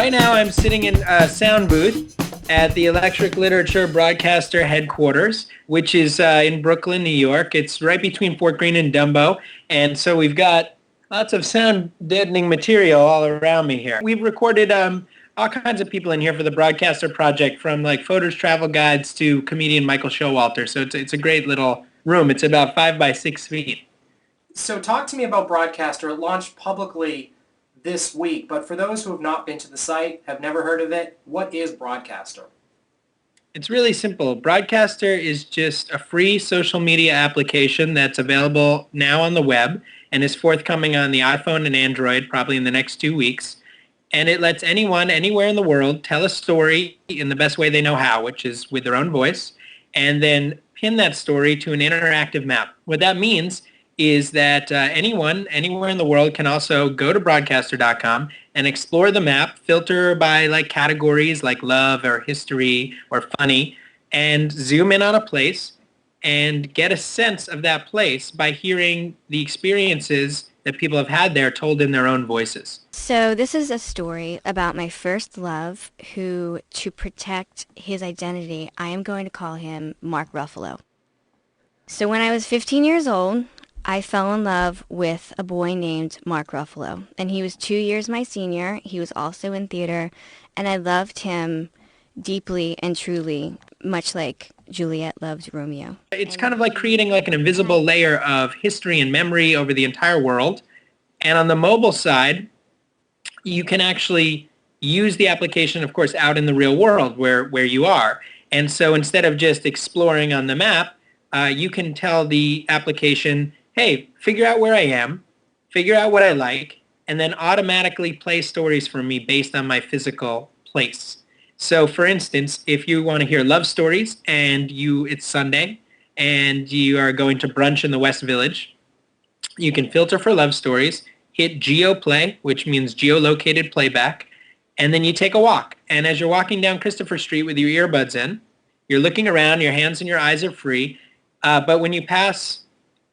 Right now I'm sitting in a sound booth at the Electric Literature Broadcaster headquarters, which is in Brooklyn, New York. It's right between Fort Greene and Dumbo. And so we've got lots of sound deadening material all around me here. We've recorded all kinds of people in here for the Broadcaster Project, from like Photos Travel Guides to comedian Michael Showalter. So it's a great little room. It's about 5 by 6 feet. So talk to me about Broadcaster. It launched publicly this week, but for those who have not been to the site, have never heard of it, what is Broadcaster? It's really simple. Broadcaster is just a free social media application that's available now on the web and is forthcoming on the iPhone and Android probably in the next 2 weeks. And it lets anyone, anywhere in the world, tell a story in the best way they know how, which is with their own voice, and then pin that story to an interactive map. What that means is that anyone, anywhere in the world can also go to broadcaster.com and explore the map, filter by like categories like love or history or funny, and zoom in on a place and get a sense of that place by hearing the experiences that people have had there told in their own voices. So this is a story about my first love who, to protect his identity, I am going to call him Mark Ruffalo. So when I was 15 years old, I fell in love with a boy named Mark Ruffalo, and he was 2 years my senior. He was also in theater, and I loved him deeply and truly, much like Juliet loved Romeo. It's kind of like creating like an invisible layer of history and memory over the entire world. And on the mobile side, you can actually use the application, of course, out in the real world where you are. And so instead of just exploring on the map, you can tell the application, hey, figure out where I am, figure out what I like, and then automatically play stories for me based on my physical place. So for instance, if you want to hear love stories and it's Sunday and you are going to brunch in the West Village, you can filter for love stories, hit geoplay, which means geolocated playback, and then you take a walk. And as you're walking down Christopher Street with your earbuds in, you're looking around, your hands and your eyes are free, but when you pass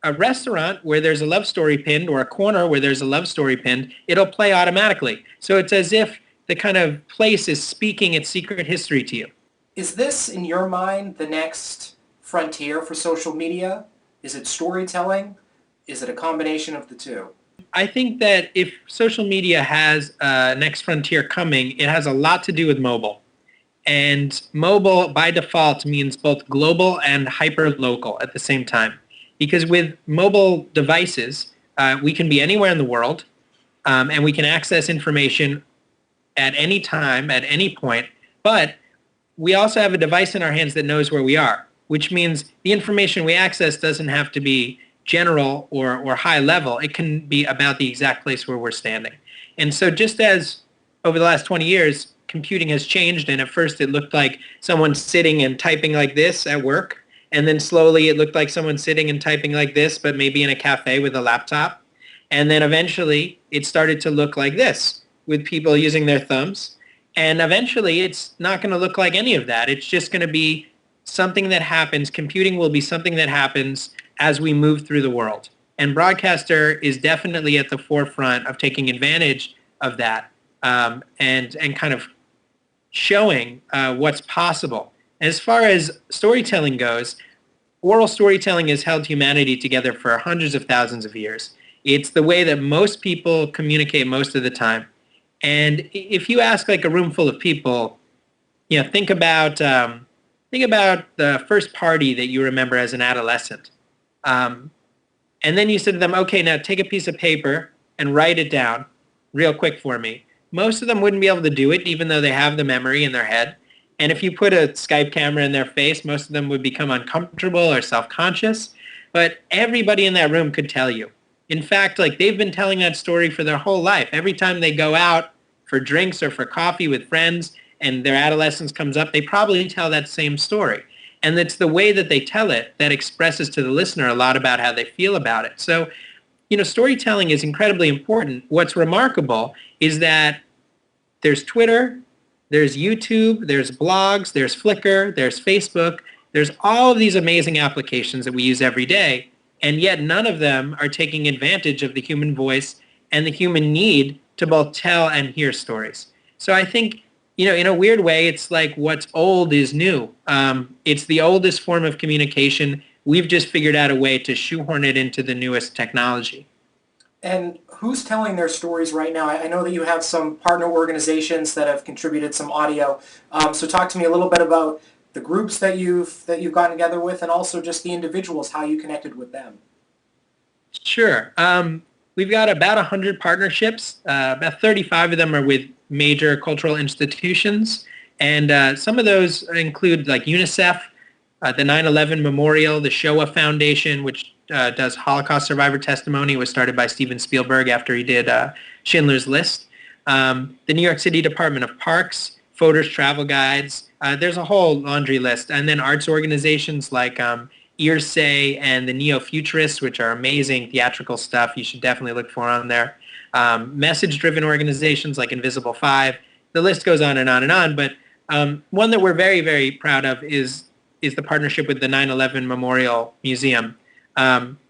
a restaurant where there's a love story pinned or a corner where there's a love story pinned, it'll play automatically. So it's as if the kind of place is speaking its secret history to you. Is this, in your mind, the next frontier for social media? Is it storytelling? Is it a combination of the two? I think that if social media has a next frontier coming, it has a lot to do with mobile. And mobile, by default, means both global and hyper-local at the same time. Because with mobile devices, we can be anywhere in the world, and we can access information at any time, at any point, but we also have a device in our hands that knows where we are, which means the information we access doesn't have to be general or high level. It can be about the exact place where we're standing. And so just as over the last 20 years, computing has changed, and at first it looked like someone sitting and typing like this at work, and then slowly it looked like someone sitting and typing like this, but maybe in a cafe with a laptop. And then eventually it started to look like this, with people using their thumbs. And eventually it's not going to look like any of that. It's just going to be something that happens. Computing will be something that happens as we move through the world. And Broadcaster is definitely at the forefront of taking advantage of that and kind of showing what's possible. As far as storytelling goes, oral storytelling has held humanity together for hundreds of thousands of years. It's the way that most people communicate most of the time. And if you ask like a room full of people, think about the first party that you remember as an adolescent. And then you said to them, okay, now take a piece of paper and write it down real quick for me. Most of them wouldn't be able to do it, even though they have the memory in their head. And if you put a Skype camera in their face, most of them would become uncomfortable or self-conscious. But everybody in that room could tell you. In fact, like they've been telling that story for their whole life. Every time they go out for drinks or for coffee with friends and their adolescence comes up, they probably tell that same story. And it's the way that they tell it that expresses to the listener a lot about how they feel about it. So, storytelling is incredibly important. What's remarkable is that there's Twitter, there's YouTube, there's blogs, there's Flickr, there's Facebook, there's all of these amazing applications that we use every day, and yet none of them are taking advantage of the human voice and the human need to both tell and hear stories. So I think, in a weird way, it's like what's old is new. It's the oldest form of communication. We've just figured out a way to shoehorn it into the newest technology. And who's telling their stories right now? I know that you have some partner organizations that have contributed some audio. So talk to me a little bit about the groups that you've gotten together with, and also just the individuals, how you connected with them. Sure. We've got about 100 partnerships. About 35 of them are with major cultural institutions. And some of those include like UNICEF, the 9/11 Memorial, the Shoah Foundation, which does Holocaust survivor testimony, was started by Steven Spielberg after he did Schindler's List. The New York City Department of Parks, Fodor's Travel Guides. There's a whole laundry list. And then arts organizations like Earsay and the Neo-Futurists, which are amazing theatrical stuff you should definitely look for on there. Message-driven organizations like Invisible Five. The list goes on and on and on, but one that we're very, very proud of is the partnership with the 9/11 Memorial Museum.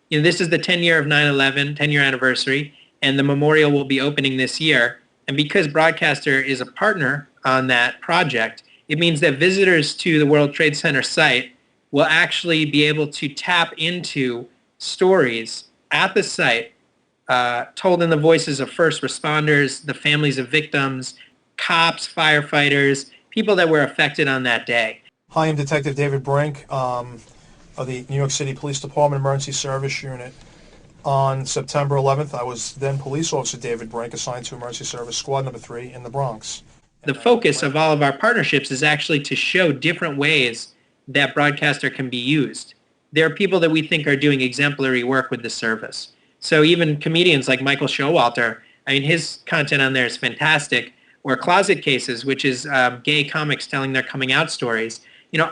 This is the 10-year of 9/11, 10-year anniversary, and the memorial will be opening this year. And because Broadcaster is a partner on that project, it means that visitors to the World Trade Center site will actually be able to tap into stories at the site told in the voices of first responders, the families of victims, cops, firefighters, people that were affected on that day. Hi, I'm Detective David Brink of the New York City Police Department Emergency Service Unit. On September 11th, I was then Police Officer David Brink, assigned to Emergency Service Squad Number 3 in the Bronx. The focus of all of our partnerships is actually to show different ways that Broadcaster can be used. There are people that we think are doing exemplary work with the service. So even comedians like Michael Showalter, his content on there is fantastic. Or Closet Cases, which is gay comics telling their coming out stories.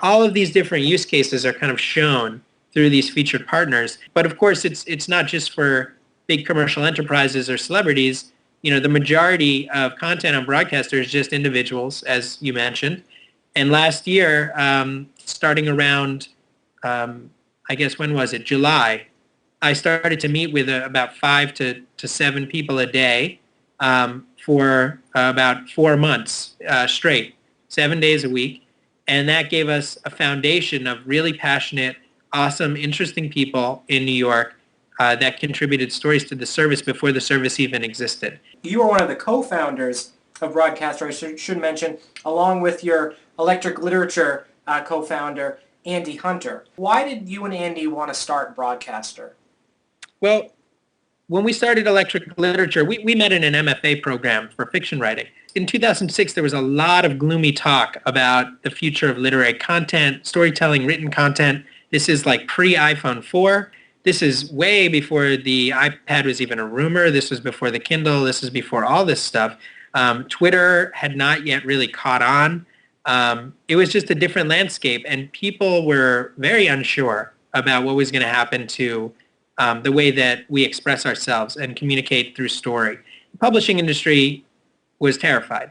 All of these different use cases are kind of shown through these featured partners. But of course, it's not just for big commercial enterprises or celebrities. The majority of content on Broadcaster is just individuals, as you mentioned. And last year, starting around, I guess, when was it? July, I started to meet with about 5 to 7 people a day for about 4 months straight, 7 days a week. And that gave us a foundation of really passionate, awesome, interesting people in New York that contributed stories to the service before the service even existed. You are one of the co-founders of Broadcaster, I should mention, along with your Electric Literature co-founder, Andy Hunter. Why did you and Andy want to start Broadcaster? Well, when we started Electric Literature, we met in an MFA program for fiction writing. In 2006, there was a lot of gloomy talk about the future of literary content, storytelling, written content. This is like pre-iPhone 4. This is way before the iPad was even a rumor. This was before the Kindle. This is before all this stuff. Twitter had not yet really caught on. It was just a different landscape, and people were very unsure about what was going to happen to the way that we express ourselves and communicate through story. The publishing industry was terrified.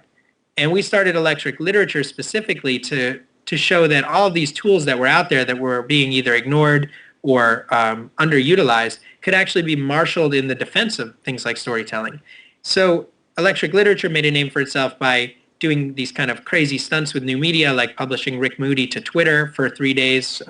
And we started Electric Literature specifically to show that all of these tools that were out there that were being either ignored or underutilized could actually be marshaled in the defense of things like storytelling. So Electric Literature made a name for itself by doing these kind of crazy stunts with new media, like publishing Rick Moody to Twitter for 3 days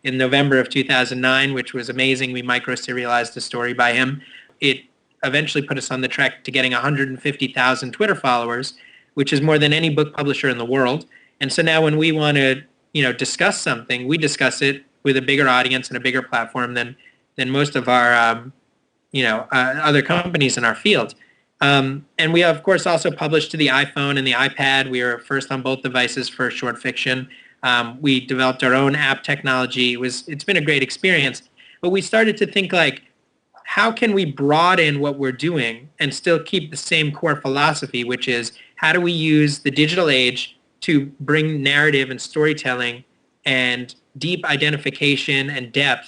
in November of 2009, which was amazing. We micro-serialized a story by him. It eventually put us on the track to getting 150,000 Twitter followers, which is more than any book publisher in the world. And so now when we want to, discuss something, we discuss it with a bigger audience and a bigger platform than most of our, other companies in our field. And we, of course, also published to the iPhone and the iPad. We were first on both devices for short fiction. We developed our own app technology. It's been a great experience. But we started to think like, how can we broaden what we're doing and still keep the same core philosophy, which is how do we use the digital age to bring narrative and storytelling and deep identification and depth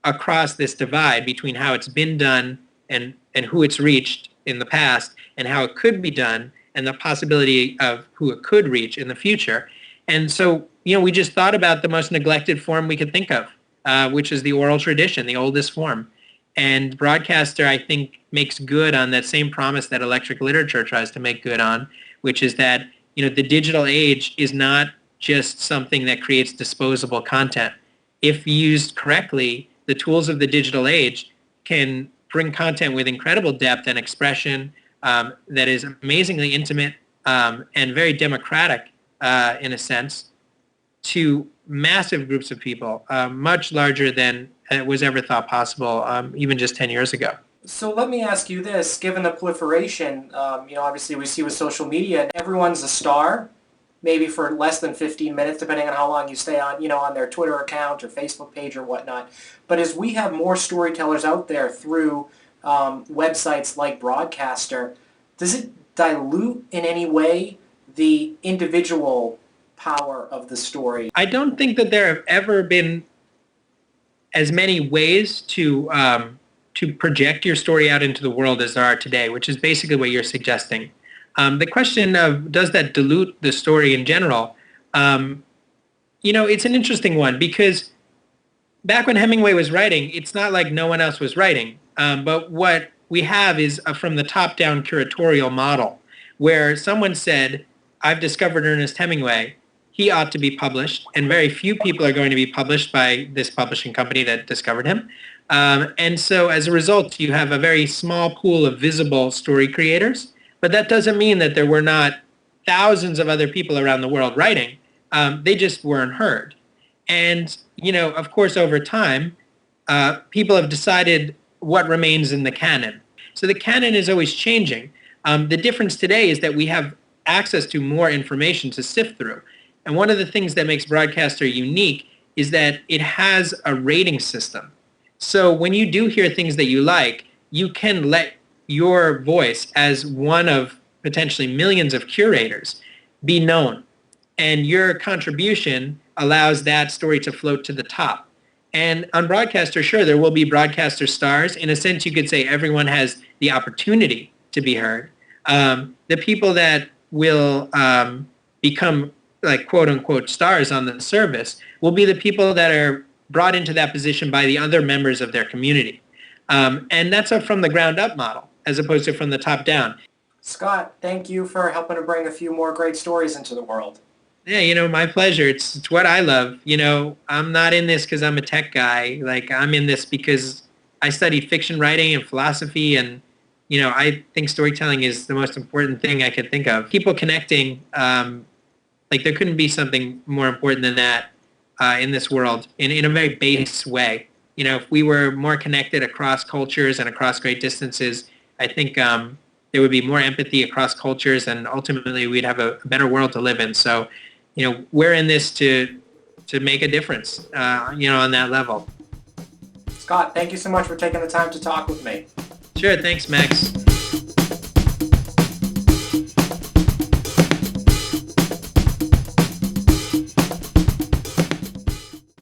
across this divide between how it's been done and who it's reached in the past and how it could be done and the possibility of who it could reach in the future. And so, we just thought about the most neglected form we could think of, which is the oral tradition, the oldest form. And Broadcaster, I think, makes good on that same promise that Electric Literature tries to make good on, which is that, the digital age is not just something that creates disposable content. If used correctly, the tools of the digital age can bring content with incredible depth and expression that is amazingly intimate and very democratic in a sense to massive groups of people, much larger than it was ever thought possible even just 10 years ago. So let me ask you this, given the proliferation, obviously we see with social media, everyone's a star, maybe for less than 15 minutes, depending on how long you stay on, on their Twitter account or Facebook page or whatnot. But as we have more storytellers out there through websites like Broadcaster, does it dilute in any way the individual power of the story? I don't think that there have ever been as many ways to project your story out into the world as there are today, which is basically what you're suggesting. The question of does that dilute the story in general, it's an interesting one because back when Hemingway was writing, it's not like no one else was writing. But what we have is from the top-down curatorial model where someone said, I've discovered Ernest Hemingway, he ought to be published, and very few people are going to be published by this publishing company that discovered him. And so as a result, you have a very small pool of visible story creators, but that doesn't mean that there were not thousands of other people around the world writing. They just weren't heard. And, of course, over time, people have decided what remains in the canon. So the canon is always changing. The difference today is that we have access to more information to sift through. And one of the things that makes Broadcaster unique is that it has a rating system. So when you do hear things that you like, you can let your voice as one of potentially millions of curators be known. And your contribution allows that story to float to the top. And on Broadcaster, sure, there will be Broadcaster stars. In a sense, you could say everyone has the opportunity to be heard. The people that will become like quote unquote stars on the service will be the people that are brought into that position by the other members of their community. And that's a from the ground up model as opposed to from the top down. Scott, thank you for helping to bring a few more great stories into the world. Yeah, my pleasure. It's what I love. I'm not in this because I'm a tech guy. Like I'm in this because I studied fiction writing and philosophy and I think storytelling is the most important thing I could think of. People connecting, like there couldn't be something more important than that in this world in a very base way. If we were more connected across cultures and across great distances, I think there would be more empathy across cultures and ultimately we'd have a better world to live in. So, we're in this to make a difference, on that level. Scott, thank you so much for taking the time to talk with me. Sure, thanks, Max.